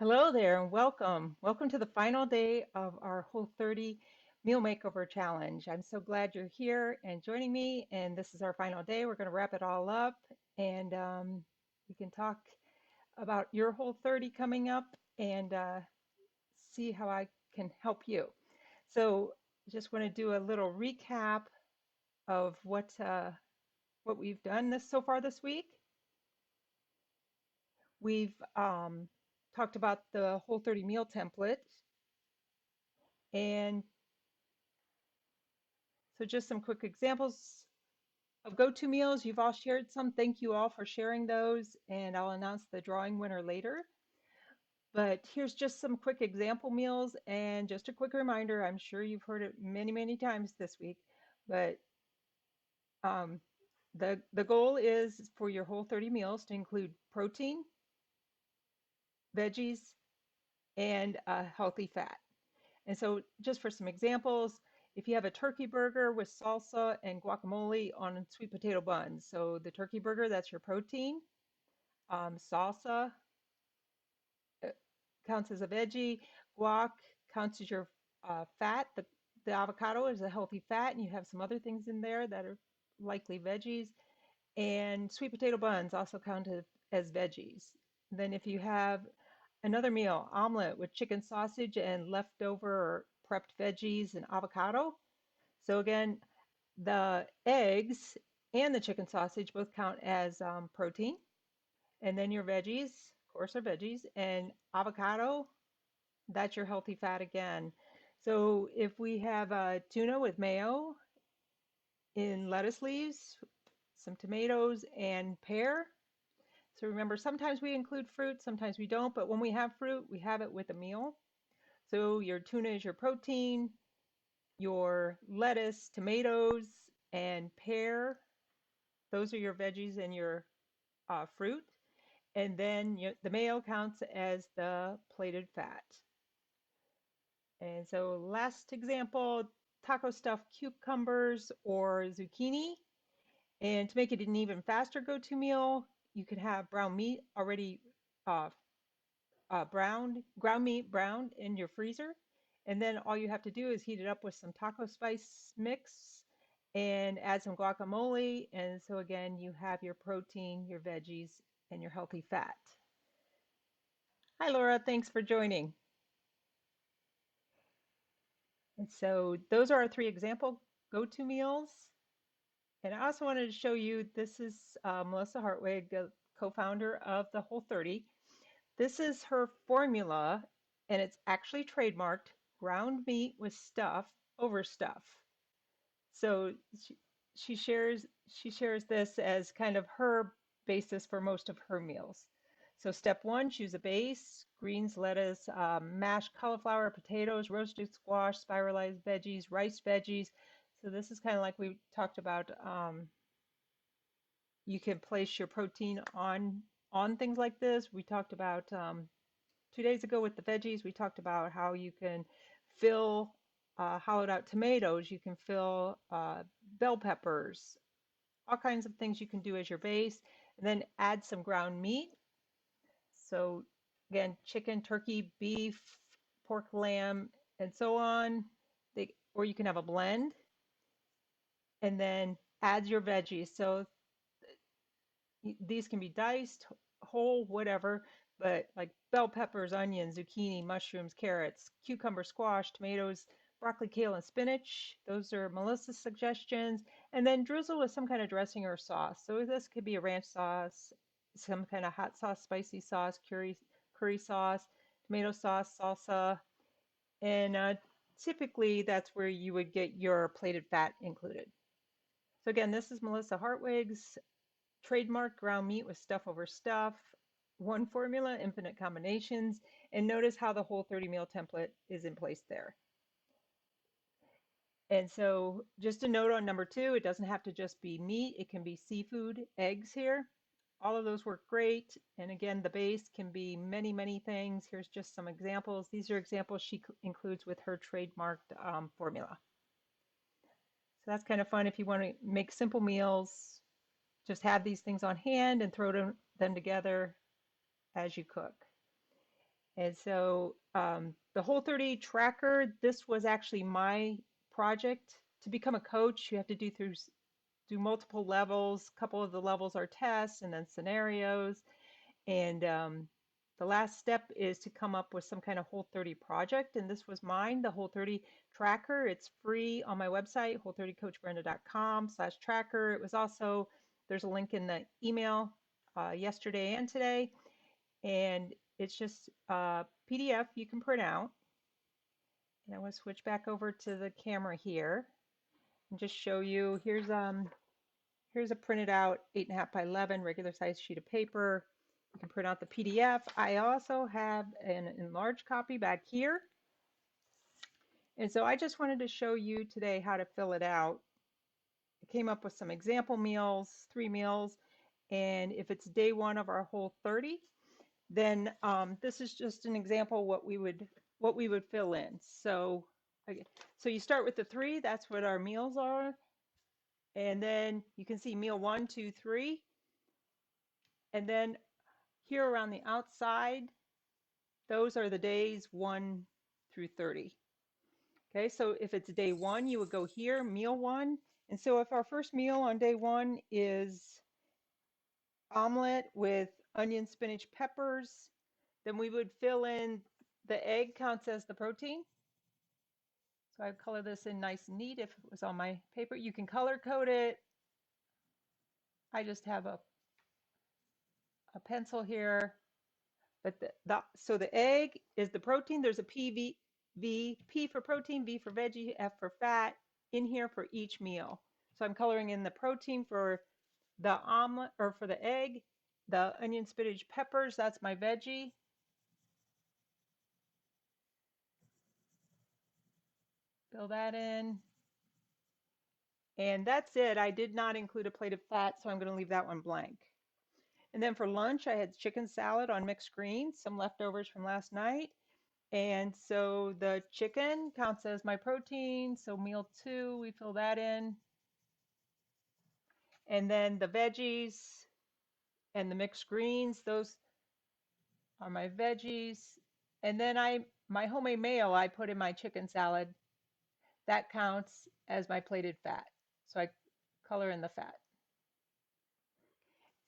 Hello there and welcome. Welcome to the final day of our Whole30 Meal Makeover Challenge. I'm so glad you're here and joining me. And this is our final day. We're going to wrap it all up and we can talk about your Whole30 coming up and see how I can help you. So, just want to do a little recap of what we've done this so far this week. We've talked about the Whole30 meal template. And so just some quick examples of go-to meals. You've all shared some. Thank you all for sharing those, and I'll announce the drawing winner later. But here's just some quick example meals, and just a quick reminder, I'm sure you've heard it many, many times this week, but um, the goal is for your Whole30 meals to include protein, veggies, and a healthy fat. And so just for some examples, if you have a turkey burger with salsa and guacamole on sweet potato buns, so the turkey burger, that's your protein. Salsa uh, counts as a veggie. Guac counts as your fat. The avocado is a healthy fat, and you have some other things in there that are likely veggies. And sweet potato buns also count as veggies. Then if you have another meal, omelet with chicken sausage and leftover or prepped veggies and avocado. So again, the eggs and the chicken sausage both count as protein. And then your veggies, of course, are veggies. And avocado, that's your healthy fat again. So if we have tuna with mayo in lettuce leaves, some tomatoes and pear. So remember, sometimes we include fruit, sometimes we don't, but when we have fruit, we have it with a meal. So your tuna is your protein, your lettuce, tomatoes, and pear, those are your veggies and your fruit. And then the mayo counts as the plated fat. And so last example, taco stuffed cucumbers or zucchini. And to make it an even faster go-to meal, you could have brown meat already uh, ground meat browned in your freezer. And then all you have to do is heat it up with some taco spice mix and add some guacamole. And so again, you have your protein, your veggies, and your healthy fat. Hi, Laura. Thanks for joining. And so those are our three example go-to meals. And I also wanted to show you, this is Melissa Hartwig, co-founder of the Whole30. This is her formula, and it's actually trademarked ground meat with stuff over stuff. So she shares this as kind of her basis for most of her meals. So step one, choose a base: greens, lettuce, mashed cauliflower, potatoes, roasted squash, spiralized veggies, rice veggies. So this is kind of like we talked about. You can place your protein on things like this. We talked about 2 days ago with the veggies. We talked about how you can fill hollowed out tomatoes. You can fill bell peppers, all kinds of things you can do as your base, and then add some ground meat. So again, chicken, turkey, beef, pork, lamb, and so on. Or you can have a blend, and then add your veggies. So these can be diced, whole, whatever, but like bell peppers, onions, zucchini, mushrooms, carrots, cucumber, squash, tomatoes, broccoli, kale, and spinach. Those are Melissa's suggestions. And then drizzle with some kind of dressing or sauce. So this could be a ranch sauce, some kind of hot sauce, spicy sauce, curry sauce, tomato sauce, salsa. And typically that's where you would get your plated fat included. So again, this is Melissa Hartwig's trademark ground meat with stuff over stuff, one formula, infinite combinations, and notice how the Whole30 meal template is in place there. And so just a note on number two, it doesn't have to just be meat. It can be seafood, eggs here. All of those work great. And again, the base can be many, many things. Here's just some examples. These are examples she includes with her trademarked formula. So that's kind of fun if you want to make simple meals. Just have these things on hand and throw them together as you cook. And so the Whole30 tracker, this was actually my project. To become a coach, you have to do multiple levels. A couple of the levels are tests and then scenarios. And the last step is to come up with some kind of Whole30 project. And this was mine, the Whole30 tracker. It's free on my website, whole30coachbrenda.com/tracker. It was also, there's a link in the email yesterday and today. And it's just a PDF you can print out. And I want to switch back over to the camera here and just show you. Here's a printed out 8.5 by 11 regular size sheet of paper. You can print out the PDF. I also have an enlarged copy back here. And so I just wanted to show you today how to fill it out. I came up with some example meals, 3 meals, and if it's day 1 of our Whole30, then this is just an example what we would fill in. So you start with the 3, that's what our meals are. And then you can see meal 1, 2, 3. And then here around the outside, those are the days 1 through 30. Okay, so if it's day 1, you would go here, meal 1. And so if our first meal on day 1 is omelet with onion, spinach, peppers, then we would fill in the egg counts as the protein. So I'd color this in nice and neat if it was on my paper. You can color code it. I just have a pencil here. But so the egg is the protein. There's a P for protein, V for veggie, F for fat in here for each meal. So I'm coloring in the protein for the omelet or for the egg, the onion, spinach, peppers, that's my veggie. Fill that in. And that's it. I did not include a plate of fat, so I'm going to leave that one blank. And then for lunch, I had chicken salad on mixed greens, some leftovers from last night. And so the chicken counts as my protein. So meal 2, we fill that in. And then the veggies and the mixed greens, those are my veggies. And then my homemade mayo, I put in my chicken salad. That counts as my plated fat. So I color in the fat.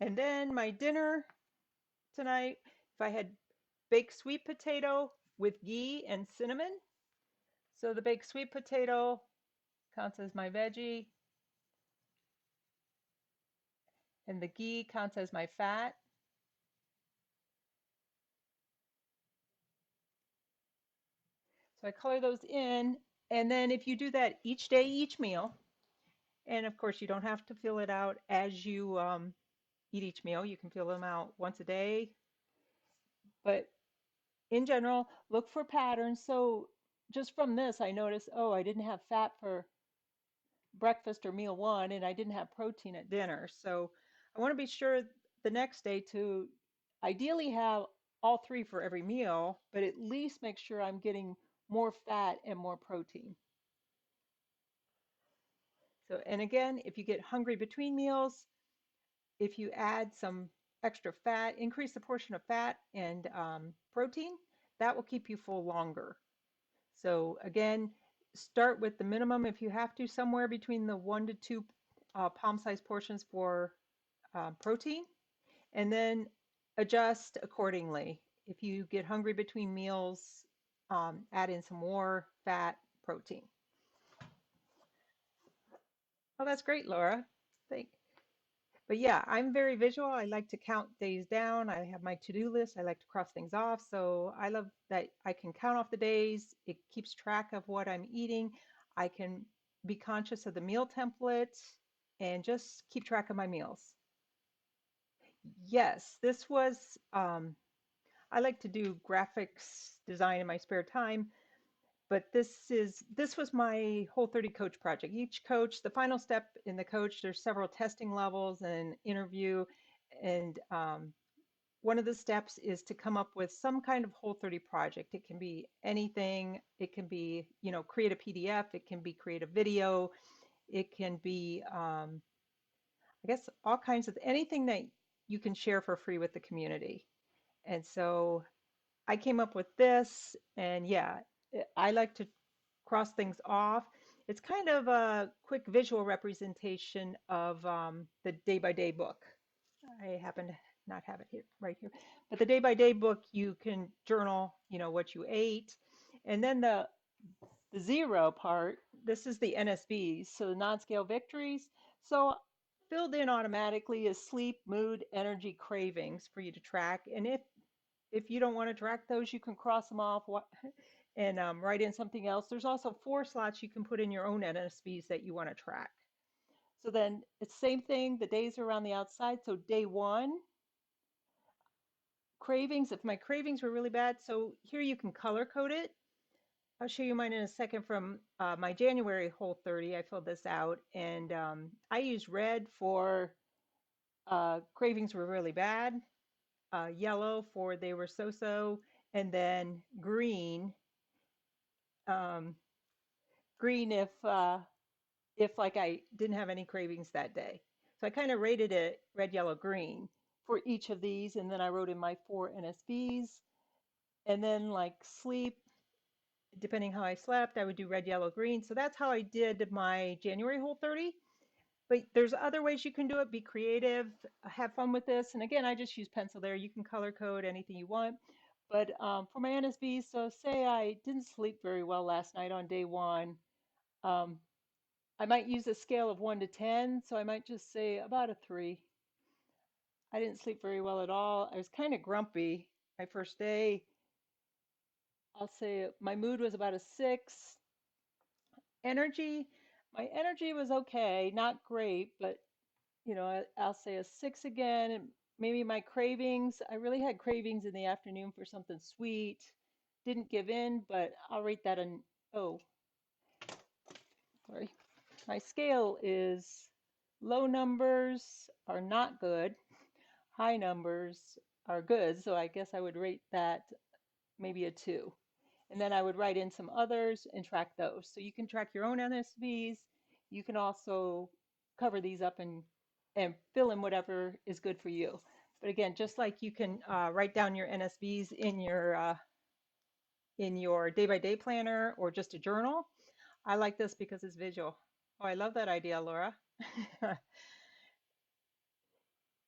And then my dinner tonight, if I had baked sweet potato with ghee and cinnamon. So the baked sweet potato counts as my veggie, and the ghee counts as my fat. So I color those in, and then if you do that each day, each meal, and of course you don't have to fill it out as you eat each meal. You can fill them out once a day, but in general, look for patterns. So just from this, I noticed, oh, I didn't have fat for breakfast or meal 1, and I didn't have protein at dinner. So I want to be sure the next day to ideally have all 3 for every meal, but at least make sure I'm getting more fat and more protein. So, and again, if you get hungry between meals, if you add some extra fat, increase the portion of fat and protein, that will keep you full longer. So again, start with the minimum if you have to, somewhere between the 1 to 2 palm-sized portions for protein, and then adjust accordingly. If you get hungry between meals, add in some more fat, protein. Oh, that's great, Laura. Thank. But yeah, I'm very visual. I like to count days down. I have my to-do list. I like to cross things off. So I love that I can count off the days. It keeps track of what I'm eating. I can be conscious of the meal template and just keep track of my meals. Yes, this was, I like to do graphics design in my spare time, but this was my Whole30 coach project. Each coach, the final step in the coach, there's several testing levels and interview, and one of the steps is to come up with some kind of Whole30 project. It can be anything. It can be, create a PDF. It can be create a video. It can be, I guess, all kinds of anything that you can share for free with the community. And so I came up with this, and yeah, I like to cross things off. It's kind of a quick visual representation of the day by day book. I happen to not have it here right here, but the day by day book, you can journal, what you ate, and then the zero part. This is the NSVs, so the non-scale victories. So filled in automatically is sleep, mood, energy, cravings for you to track, and if you don't want to track those, you can cross them off and write in something else. There's also 4 slots you can put in your own NSVs that you want to track. So then it's the same thing. The days are around the outside. So day 1, cravings. If my cravings were really bad, so here you can color code it. I'll show you mine in a second from my January Whole 30. I filled this out, and I used red for cravings were really bad, yellow for they were so-so, and then um, green if like I didn't have any cravings that day. So I kind of rated it red, yellow, green for each of these, and then I wrote in my 4 NSVs, and then like sleep, depending how I slept, I would do red, yellow, green. So that's how I did my January Whole 30. But there's other ways you can do it. Be creative, have fun with this. And again, I just use pencil there. You can color code anything you want. But for my NSV, so say I didn't sleep very well last night on day 1. Um, I might use a scale of 1 to 10, so I might just say about a 3. I didn't sleep very well at all. I was kind of grumpy my first day. I'll say my mood was about a 6. Energy, my energy was okay, not great, but I'll say a 6 again. And maybe my cravings, I really had cravings in the afternoon for something sweet. Didn't give in, but I'll rate that an, oh, sorry. My scale is low numbers are not good, high numbers are good. So I guess I would rate that maybe a 2. And then I would write in some others and track those. So you can track your own NSVs. You can also cover these up and fill in whatever is good for you. But again, just like you can write down your NSVs in your day-by-day planner or just a journal, I like this because it's visual. Oh, I love that idea, Laura.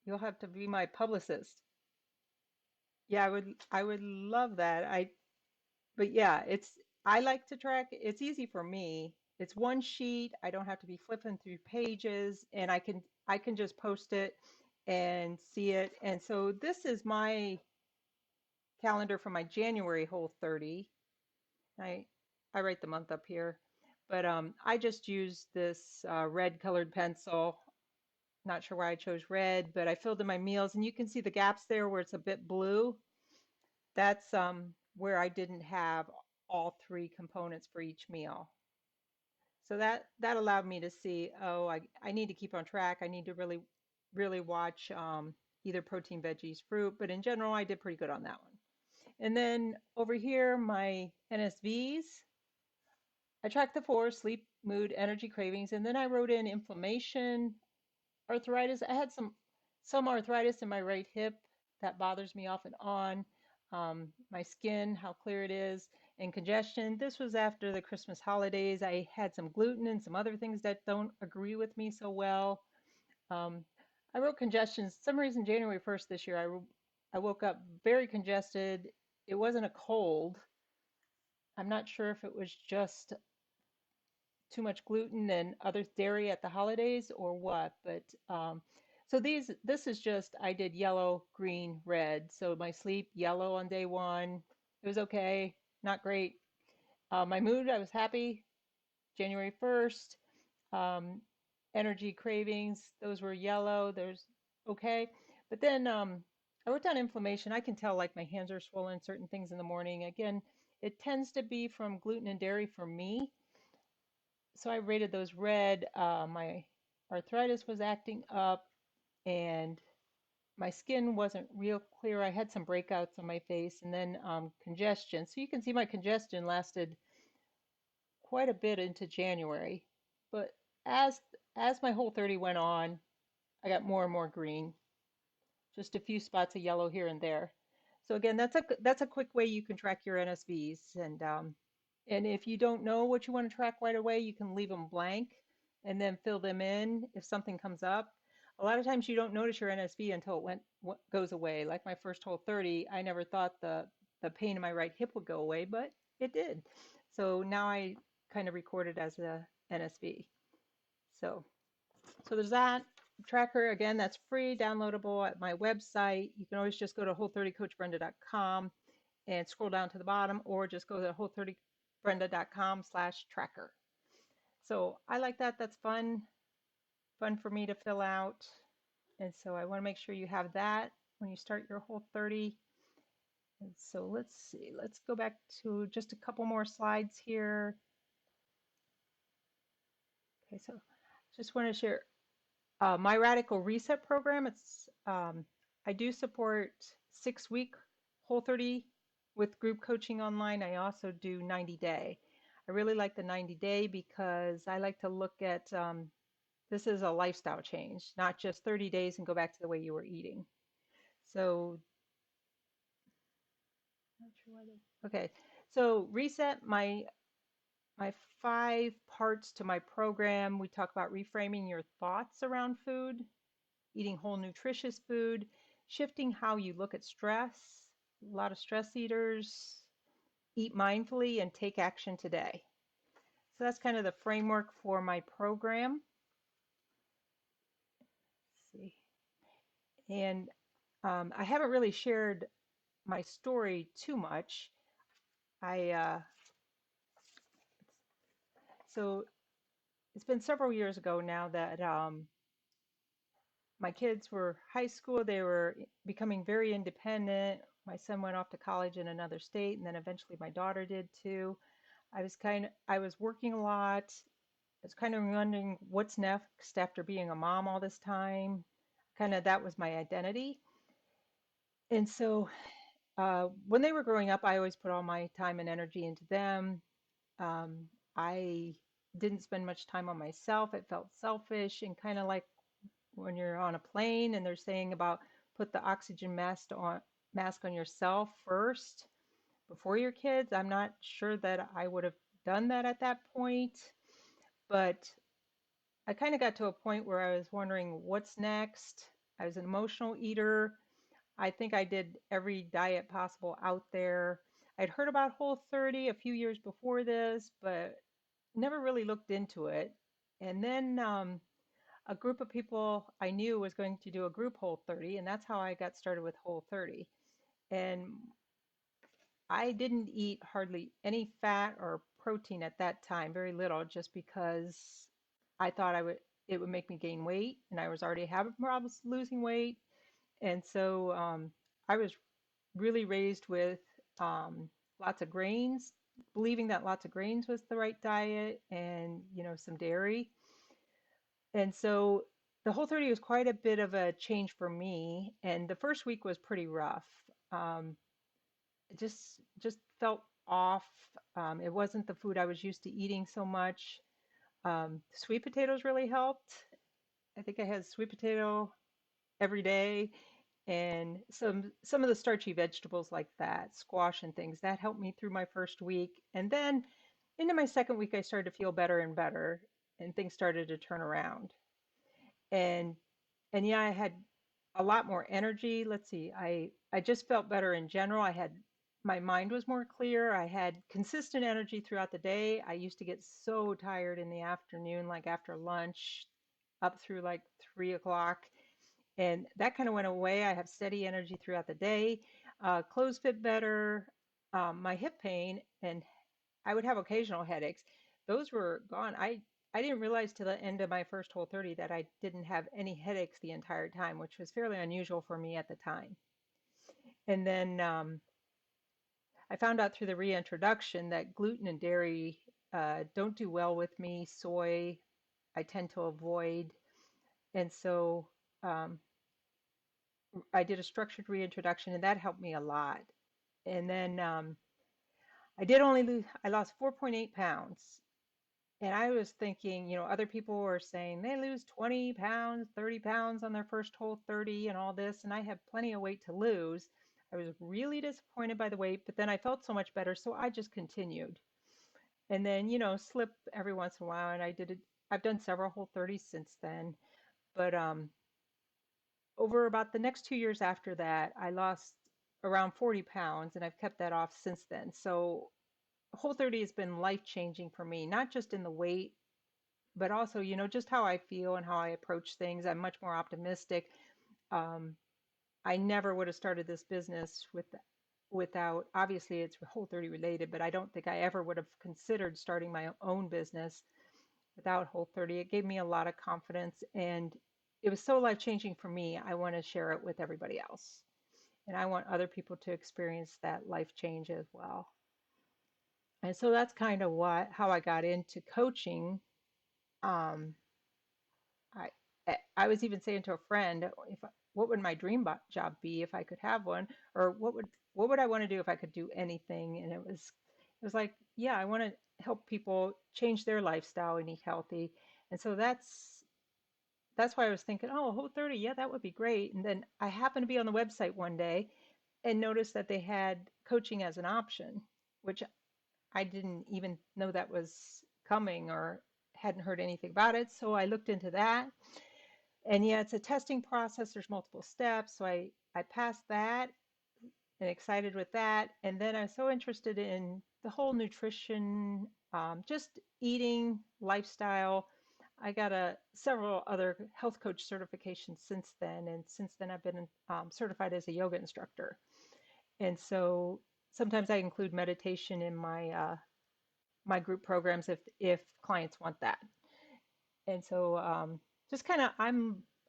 You'll have to be my publicist. Yeah, I would love that. But yeah, I like to track. It's easy for me. It's one sheet. I don't have to be flipping through pages, and I can just post it and see it. And so this is my calendar for my January Whole 30. I I write the month up here, but I just used this red colored pencil. Not sure why I chose red, but I filled in my meals, and you can see the gaps there where it's a bit blue. That's where I didn't have all 3 components for each meal. So that allowed me to see, oh, I need to keep on track. I need to really watch either protein, veggies, fruit, but in general, I did pretty good on that one. And then over here, my NSVs, I tracked the 4, sleep, mood, energy, cravings, and then I wrote in inflammation, arthritis. I had some arthritis in my right hip that bothers me off and on. My skin, how clear it is, and congestion. This was after the Christmas holidays. I had some gluten and some other things that don't agree with me so well. Um, I wrote congestion. For some reason, January 1st this year, I woke up very congested. It wasn't a cold. I'm not sure if it was just too much gluten and other dairy at the holidays or what, but so this is just, I did yellow, green, red. So my sleep, yellow on day 1. It was okay, not great. My mood, I was happy, January 1st. Um, Energy cravings, those were yellow, there's okay. But then I wrote down inflammation. I can tell like my hands are swollen, certain things in the morning. Again, it tends to be from gluten and dairy for me. So I rated those red. My arthritis was acting up and my skin wasn't real clear. I had some breakouts on my face and then congestion. So you can see my congestion lasted quite a bit into January. But as as my Whole 30 went on, I got more and more green, just a few spots of yellow here and there. So again, that's a quick way you can track your NSVs. And if you don't know what you want to track right away, you can leave them blank and then fill them in if something comes up. A lot of times you don't notice your NSV until goes away. Like my first Whole 30, I never thought the pain in my right hip would go away, but it did. So now I kind of record it as a NSV. So so there's that tracker. Again, that's free, downloadable at my website. You can always just go to whole30coachbrenda.com and scroll down to the bottom, or just go to whole30brenda.com/tracker. So I like that. That's fun for me to fill out. And so I want to make sure you have that when you start your Whole 30. And so let's see, let's go back to just a couple more slides here. Okay, so just want to share my Radical Reset program. I do support 6-week Whole 30 with group coaching online. I also do 90-day. I really like the 90-day because I like to look at this is a lifestyle change, not just 30 days and go back to the way you were eating. So, not sure why okay. So reset my 5 parts to my program. We talk about reframing your thoughts around food, eating whole nutritious food, shifting how you look at stress. A lot of stress eaters eat mindfully and take action today. So that's kind of the framework for my program. Let's see. And I haven't really shared my story too much. I so it's been several years ago now that my kids were high school. They were becoming very independent. My son went off to college in another state, and then eventually my daughter did too. I was working a lot. I was kind of wondering what's next after being a mom all this time. Kind of that was my identity. And so when they were growing up, I always put all my time and energy into them. I didn't spend much time on myself. It felt selfish and kind of like when you're on a plane and they're saying about put the oxygen mask on yourself first before your kids. I'm not sure that I would have done that at that point, but I kind of got to a point where I was wondering what's next. I was an emotional eater. I think I did every diet possible out there. I'd heard about Whole 30 a few years before this, but never really looked into it. And then a group of people I knew was going to do a group Whole 30, and that's how I got started with Whole 30. And I didn't eat hardly any fat or protein at that time, very little, just because I thought it would make me gain weight, and I was already having problems losing weight. And so I was really raised with lots of grains, believing that lots of grains was the right diet, and some dairy. And so the Whole 30 was quite a bit of a change for me, and the first week was pretty rough. Um, it just felt off. It wasn't the food I was used to eating so much. Sweet potatoes really helped. I think I had sweet potato every day, and some of the starchy vegetables like that, squash and things, that helped me through my first week. And then into my second week, I started to feel better and better, and things started to turn around. And and yeah, I had a lot more energy. Let's see, I just felt better in general. My mind was more clear. I had consistent energy throughout the day. I used to get so tired in the afternoon, like after lunch, up through like 3 o'clock. And that kind of went away. I have steady energy throughout the day. Clothes fit better. My hip pain, and I would have occasional headaches. Those were gone. I didn't realize till the end of my first Whole 30 that I didn't have any headaches the entire time, which was fairly unusual for me at the time. And then I found out through the reintroduction that gluten and dairy don't do well with me. Soy, I tend to avoid. And so um, I did a structured reintroduction, and that helped me a lot. And then I lost 4.8 pounds. And I was thinking, other people were saying they lose 20 pounds, 30 pounds on their first Whole 30 and all this. And I have plenty of weight to lose. I was really disappointed by the weight, but then I felt so much better, so I just continued. And then, slip every once in a while, and I've done several Whole 30s since then. But over about the next 2 years after that, I lost around 40 pounds, and I've kept that off since then. So Whole 30 has been life changing for me, not just in the weight, but also, just how I feel and how I approach things. I'm much more optimistic. Um, I never would have started this business without, obviously it's Whole 30 related, but I don't think I ever would have considered starting my own business without Whole 30. It gave me a lot of confidence, and it was so life changing for me. I want to share it with everybody else. And I want other people to experience that life change as well. And so that's kind of how I got into coaching. Um, I I was even saying to a friend, what would my dream job be if I could have one, or what would I want to do if I could do anything? And it was like, yeah, I want to help people change their lifestyle and eat healthy. And so that's why I was thinking, oh, Whole 30, yeah, that would be great. And then I happened to be on the website one day and noticed that they had coaching as an option, which I didn't even know that was coming or hadn't heard anything about it. So I looked into that. And yeah, it's a testing process. There's multiple steps. So I passed that and excited with that. And then I was so interested in the whole nutrition, just eating lifestyle. I got several other health coach certifications since then, and since then I've been certified as a yoga instructor. And so sometimes I include meditation in my group programs if clients want that. And so just kind of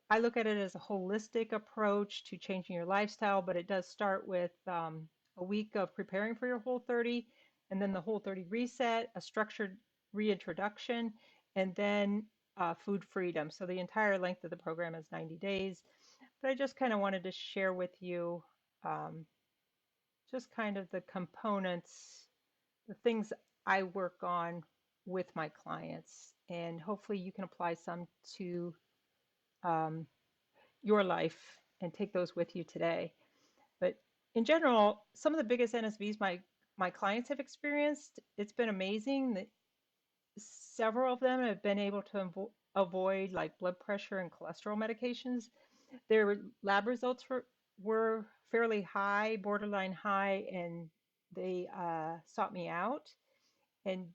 I look at it as a holistic approach to changing your lifestyle, but it does start with a week of preparing for your Whole 30, and then the Whole 30 reset, a structured reintroduction, and then food freedom. So the entire length of the program is 90 days. But I just kind of wanted to share with you um, just kind of the components, the things I work on with my clients, and hopefully you can apply some to um, your life and take those with you today. But in general, some of the biggest NSVs my clients have experienced, it's been amazing that several of them have been able to avoid like blood pressure and cholesterol medications. Their lab results were fairly high, borderline high, and they sought me out, and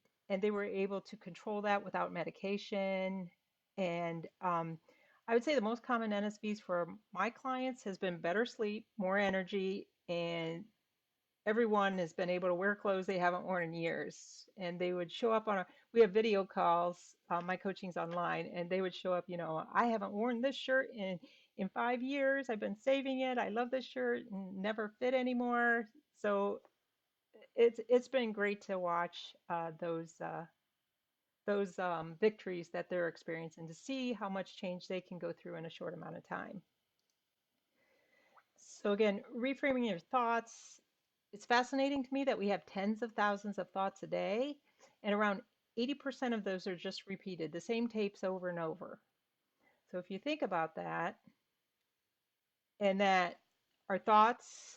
they were able to control that without medication. And I would say the most common NSVs for my clients has been better sleep, more energy, and everyone has been able to wear clothes they haven't worn in years. And they would show up we have video calls, my coaching's online, and they would show up, I haven't worn this shirt in 5 years. I've been saving it. I love this shirt and never fit anymore. So it's been great to watch those victories that they're experiencing, to see how much change they can go through in a short amount of time. So again, reframing your thoughts. It's fascinating to me that we have tens of thousands of thoughts a day, and around 80% of those are just repeated, the same tapes over and over. So if you think about that, and that our thoughts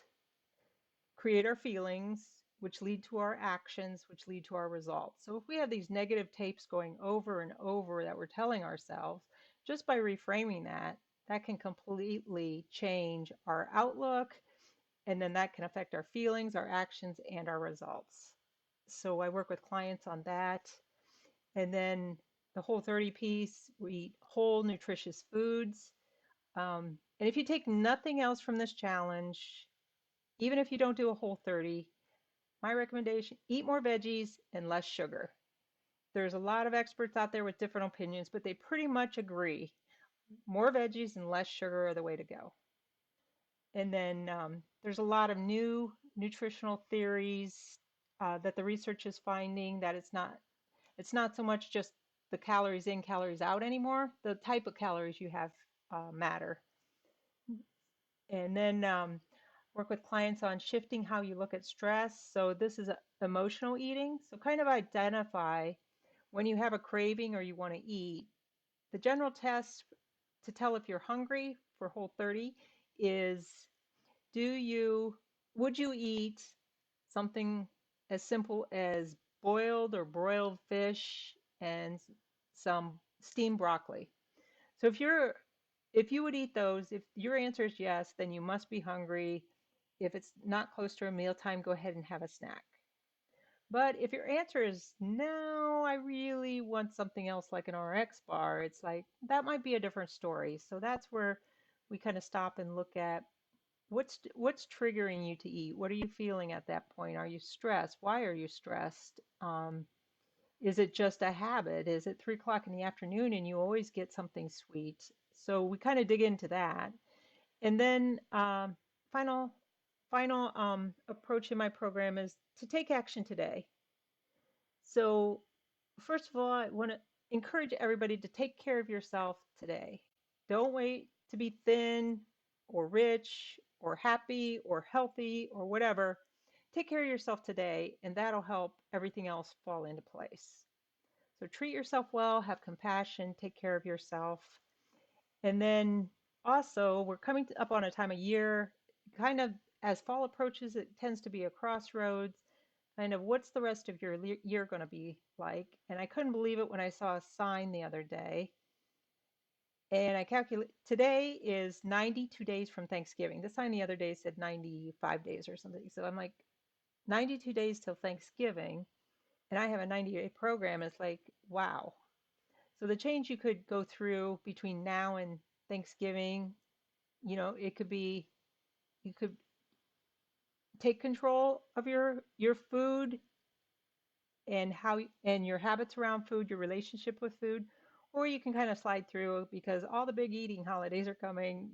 create our feelings, which lead to our actions, which lead to our results. So if we have these negative tapes going over and over that we're telling ourselves, just by reframing that, that can completely change our outlook, and then that can affect our feelings, our actions, and our results. So I work with clients on that. And then the Whole 30 piece, we eat whole, nutritious foods. And if you take nothing else from this challenge, even if you don't do a Whole 30, my recommendation, eat more veggies and less sugar. There's a lot of experts out there with different opinions, but they pretty much agree. More veggies and less sugar are the way to go. And then there's a lot of new nutritional theories that the research is finding that it's not so much just the calories in, calories out anymore. The type of calories you have matter. And then work with clients on shifting how you look at stress. So this is emotional eating. So kind of identify when you have a craving or you want to eat. The general test to tell if you're hungry for Whole 30 is, do you would you eat something as simple as boiled or broiled fish and some steamed broccoli? So if you would eat those, if your answer is yes, then you must be hungry. If it's not close to a mealtime, go ahead and have a snack. But if your answer is no, I really want something else like an RX bar, it's like that might be a different story. So that's where we kind of stop and look at what's triggering you to eat. What are you feeling at that point? Are you stressed? Why are you stressed? Is it just a habit? Is it 3 o'clock in the afternoon and you always get something sweet? So we kind of dig into that. And then final final approach in my program is to take action today. So first of all, I want to encourage everybody to take care of yourself today. Don't wait to be thin or rich or happy or healthy or whatever. Take care of yourself today, and that'll help everything else fall into place. So treat yourself well, have compassion, take care of yourself. And then also, we're coming up on a time of year, kind of as fall approaches, it tends to be a crossroads. Kind of what's the rest of your year going to be like? And I couldn't believe it when I saw a sign the other day. And I calculate today is 92 days from Thanksgiving. The sign the other day said 95 days or something. So I'm like, 92 days till Thanksgiving. And I have a 90-day program. It's like, wow. So the change you could go through between now and Thanksgiving, it could be you could take control of your food and and your habits around food, your relationship with food, or you can kind of slide through because all the big eating holidays are coming,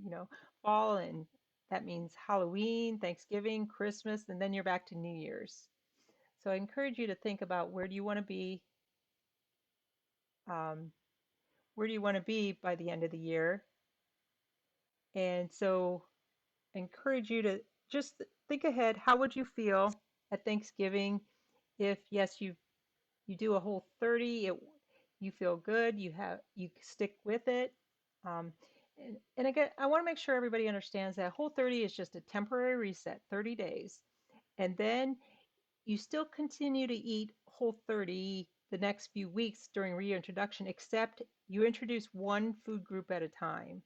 fall, and that means Halloween, Thanksgiving, Christmas, and then you're back to New Year's. So I encourage you to think about where do you want to be, um, where do you want to be by the end of the year, and so I encourage you to just think ahead. How would you feel at Thanksgiving if yes, you do a whole 30, you feel good, you stick with it. Um, and again, I want to make sure everybody understands that whole 30 is just a temporary reset, 30 days. And then you still continue to eat whole 30 the next few weeks during reintroduction, except you introduce one food group at a time.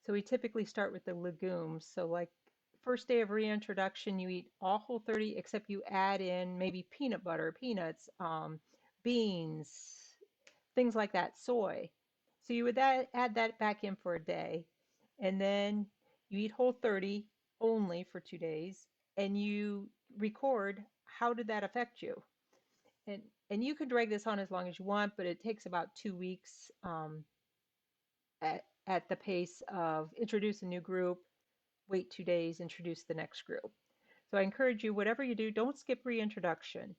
So we typically start with the legumes. So like first day of reintroduction, you eat all whole 30, except you add in maybe peanut butter, peanuts, beans, things like that, soy. So you would add that back in for a day. And then you eat whole 30 only for 2 days and you record how did that affect you. And and you can drag this on as long as you want, but it takes about 2 weeks at the pace of introduce a new group, wait 2 days, introduce the next group. So I encourage you, whatever you do, don't skip reintroduction.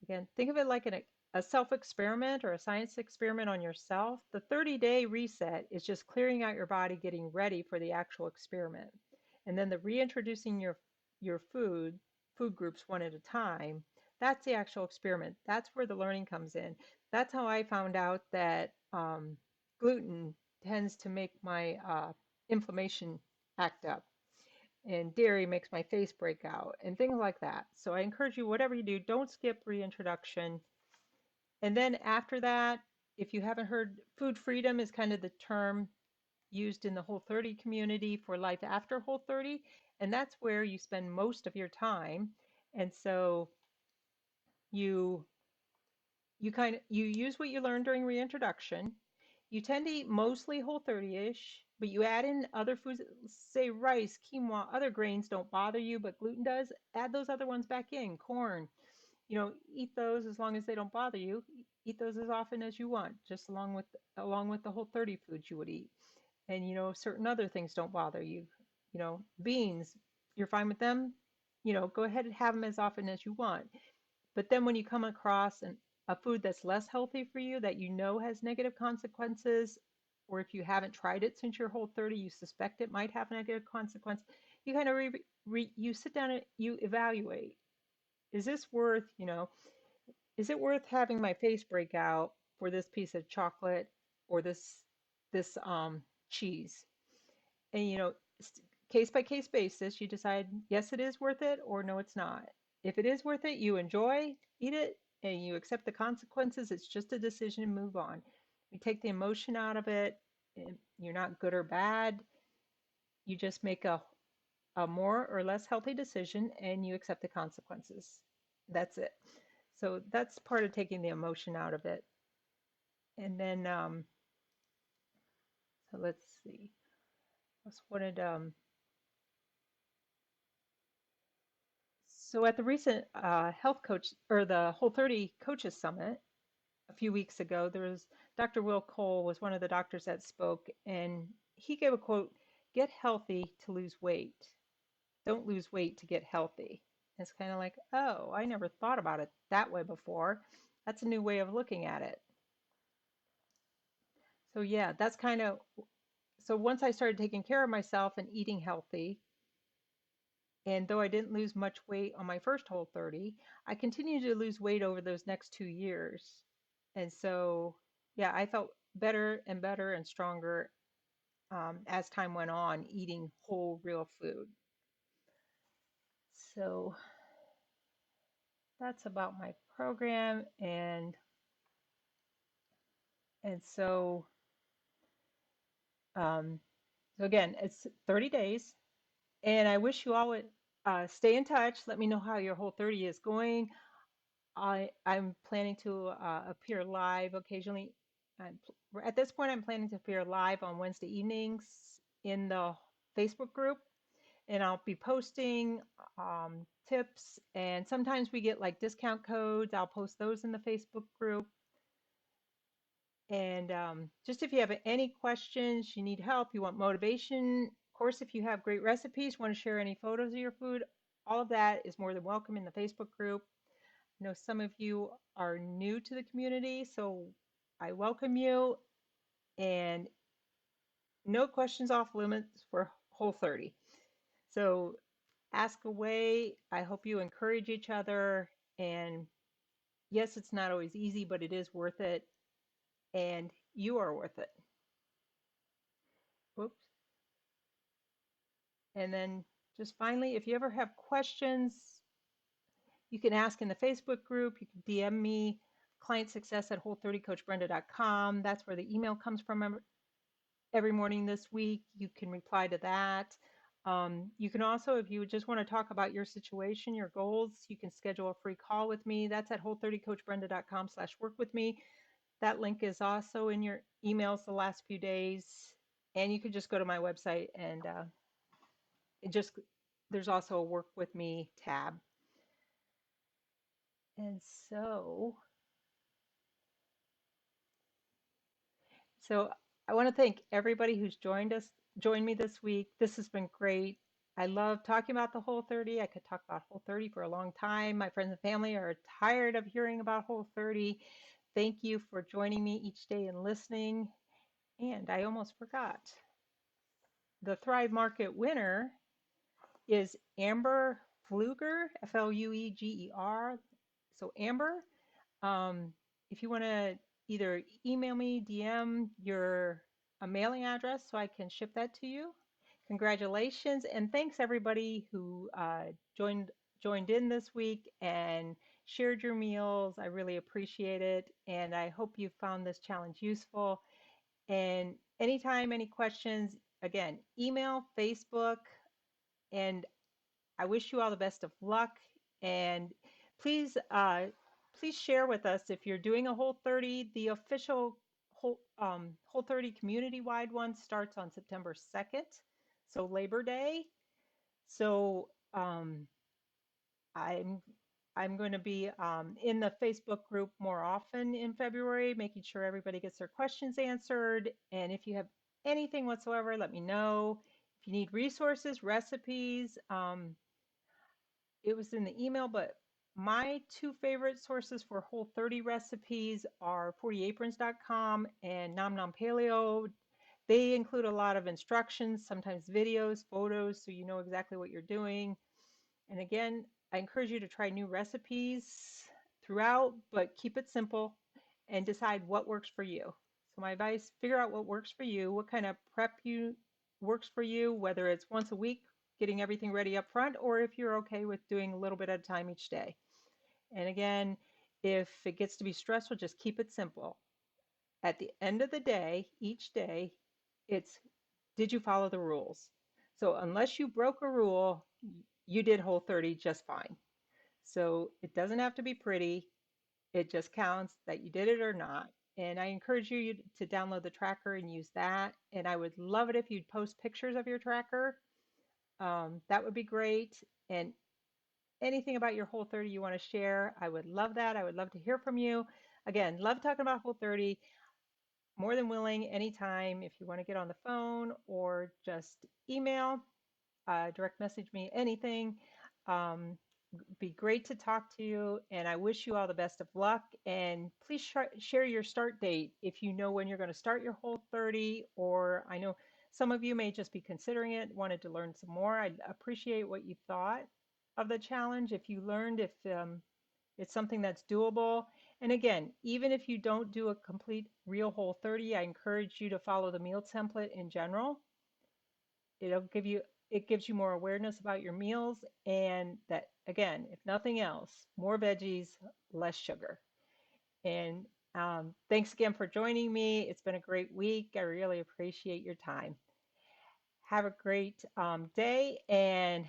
Again, think of it like a self experiment or a science experiment on yourself. The 30-day reset is just clearing out your body, getting ready for the actual experiment. And then the reintroducing your food groups one at a time, that's the actual experiment. That's where the learning comes in. That's how I found out that gluten tends to make my inflammation act up and dairy makes my face break out and things like that. So I encourage you, whatever you do, don't skip reintroduction. And then after that, if you haven't heard, food freedom is kind of the term used in the Whole 30 community for life after Whole 30. And that's where you spend most of your time. And so you you use what you learned during reintroduction. You tend to eat mostly whole 30-ish, but you add in other foods, say rice, quinoa, other grains don't bother you, but gluten does. Add those other ones back in, corn. Eat those as long as they don't bother you. Eat those as often as you want, just along with the whole 30 foods you would eat. And certain other things don't bother you. Beans, you're fine with them. Go ahead and have them as often as you want. But then when you come across a food that's less healthy for you that has negative consequences, or if you haven't tried it since your whole 30, you suspect it might have negative consequence, you kind of you sit down and you evaluate. Is this is it worth having my face break out for this piece of chocolate or this cheese? And case by case basis, you decide, yes, it is worth it, or no, it's not. If it is worth it, you enjoy, eat it, and you accept the consequences. It's just a decision and move on. We take the emotion out of it. And you're not good or bad. You just make a more or less healthy decision and you accept the consequences. That's it. So that's part of taking the emotion out of it. And then, so let's see. I just wanted, so at the recent health coach or the Whole 30 Coaches Summit a few weeks ago, there was Dr. Will Cole was one of the doctors that spoke, and he gave a quote: "Get healthy to lose weight. Don't lose weight to get healthy." It's kind of like, oh, I never thought about it that way before. That's a new way of looking at it. So yeah, that's kind of so once I started taking care of myself and eating healthy, and though I didn't lose much weight on my first Whole 30, I continued to lose weight over those next 2 years. And so, yeah, I felt better and better and stronger as time went on, eating whole, real food. So that's about my program, and um, so again, it's 30 days, and I wish you all would stay in touch. Let me know how your Whole 30 is going. I'm planning to appear live occasionally. At this point, I'm planning to appear live on Wednesday evenings in the Facebook group, and I'll be posting tips. And sometimes we get like discount codes. I'll post those in the Facebook group. And just if you have any questions, you need help, you want motivation, of course, if you have great recipes, want to share any photos of your food, all of that is more than welcome in the Facebook group. I know some of you are new to the community, so I welcome you, and no questions off limits for Whole 30. So ask away. I hope you encourage each other. And yes, it's not always easy, but it is worth it. And you are worth it. Whoops. And then just finally, if you ever have questions, you can ask in the Facebook group. You can DM me, clientsuccess@whole30coachbrenda.com. That's where the email comes from every morning this week. You can reply to that. You can also, if you just want to talk about your situation, your goals, you can schedule a free call with me. That's at whole30coachbrenda.com/work with me. That link is also in your emails the last few days. And you can just go to my website and it just, there's also a work with me tab. And so I want to thank everybody who's joined me this week. This has been great. I love talking about the Whole 30. I could talk about Whole 30 for a long time. My friends and family are tired of hearing about Whole 30. Thank you for joining me each day and listening. And I almost forgot. The Thrive Market winner is Amber Fluger, Flueger. So Amber, if you want to either email me, DM your a mailing address so I can ship that to you. Congratulations, and thanks everybody who joined in this week and shared your meals. I really appreciate it, and I hope you found this challenge useful. And anytime, any questions, again, email, Facebook, and I wish you all the best of luck. And please, please share with us if you're doing a Whole 30. The official Whole 30 community-wide one starts on September 2nd, so Labor Day. So I'm I'm going to be in the Facebook group more often in February, making sure everybody gets their questions answered. And if you have anything whatsoever, let me know. If you need resources, recipes, it was in the email, but my two favorite sources for Whole 30 recipes are 40aprons.com and Nom Nom Paleo. They include a lot of instructions, sometimes videos, photos, so you know exactly what you're doing. And again, I encourage you to try new recipes throughout, but keep it simple and decide what works for you. So my advice, figure out what works for you, what kind of prep you works for you, whether it's once a week, getting everything ready up front, or if you're okay with doing a little bit at a time each day. And again, if it gets to be stressful, just keep it simple. At the end of the day, each day, it's did you follow the rules? So unless you broke a rule, you did Whole 30 just fine. So it doesn't have to be pretty. It just counts that you did it or not. And I encourage you to download the tracker and use that. And I would love it if you'd post pictures of your tracker. That would be great. And anything about your Whole 30 you want to share, I would love that. I would love to hear from you. Again, love talking about Whole 30. More than willing anytime if you want to get on the phone or just email, direct message me, anything. Um, be great to talk to you, and I wish you all the best of luck. And please share your start date if you know when you're going to start your Whole 30, or I know some of you may just be considering it, wanted to learn some more. I'd appreciate what you thought of the challenge. If you learned, if it's something that's doable. And again, even if you don't do a complete real Whole 30, I encourage you to follow the meal template in general. It'll give you it gives you more awareness about your meals, and that again, if nothing else, more veggies, less sugar. And thanks again for joining me. It's been a great week. I really appreciate your time. Have a great day, and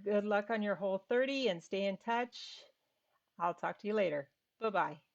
good luck on your Whole 30, and stay in touch. I'll talk to you later. Bye bye.